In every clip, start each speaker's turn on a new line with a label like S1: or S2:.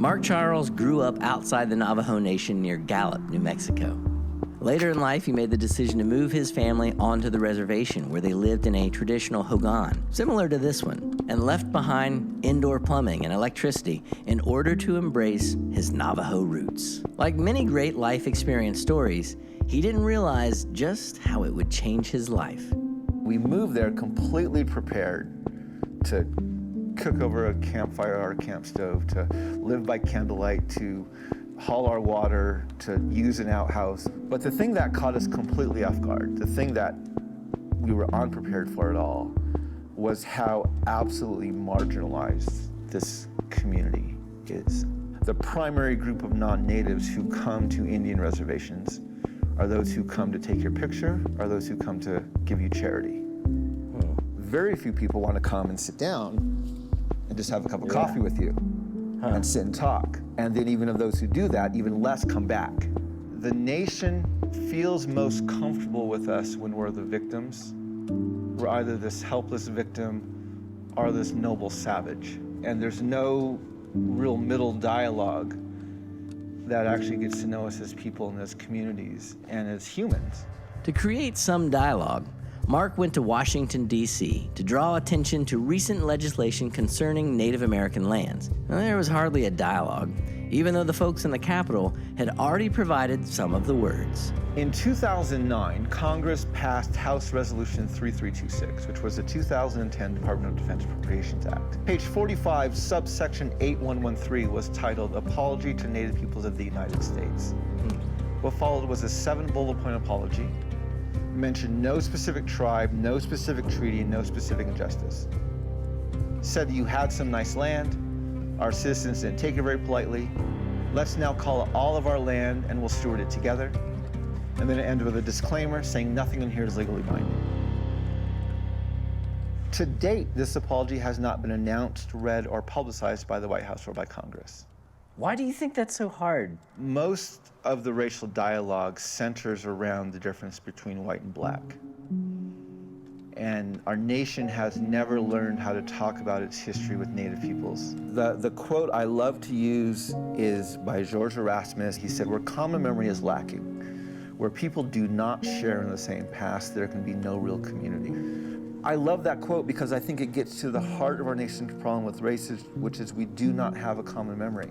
S1: Mark Charles grew up outside the Navajo Nation near Gallup, New Mexico. Later in life, he made the decision to move his family onto the reservation where they lived in a traditional hogan, similar to this one, and left behind indoor plumbing and electricity in order to embrace his Navajo roots. Like many great life experience stories, he didn't realize just how it would change his life.
S2: We moved there completely prepared to cook over a campfire or a camp stove, to live by candlelight, to haul our water, to use an outhouse. But the thing that caught us completely off guard, the thing that we were unprepared for at all, was how absolutely marginalized this community is. The primary group of non-natives who come to Indian reservations are those who come to take your picture, are those who come to give you charity. Very few people want to come and sit down and just have a cup of coffee with you and sit and talk. And then even of those who do that, even less come back. The nation feels most comfortable with us when we're the victims. We're either this helpless victim or this noble savage. And there's no real middle dialogue that actually gets to know us as people and as communities and as humans.
S1: To create some dialogue, Mark went to Washington, D.C. to draw attention to recent legislation concerning Native American lands. Now, there was hardly a dialogue, even though the folks in the Capitol had already provided some of the words.
S2: In 2009, Congress passed House Resolution 3326, which was the 2010 Department of Defense Appropriations Act. Page 45, subsection 8113 was titled Apology to Native Peoples of the United States. What followed was a 7-bullet point apology. Mentioned no specific tribe, no specific treaty, and no specific injustice. Said that you had some nice land, our citizens didn't take it very politely. Let's now call it all of our land and we'll steward it together. And then it ended with a disclaimer saying nothing in here is legally binding. To date, this apology has not been announced, read, or publicized by the White House or by Congress.
S1: Why do you think that's so hard?
S2: Most of the racial dialogue centers around the difference between white and black. And our nation has never learned how to talk about its history with Native peoples. The quote I love to use is by George Erasmus. He said, "Where common memory is lacking, where people do not share in the same past, there can be no real community." I love that quote because I think it gets to the heart of our nation's problem with race, which is we do not have a common memory.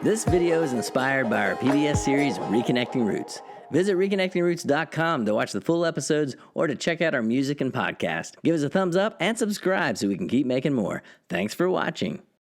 S1: This video is inspired by our PBS series, Reconnecting Roots. Visit reconnectingroots.com to watch the full episodes or to check out our music and podcast. Give us a thumbs up and subscribe so we can keep making more. Thanks for watching.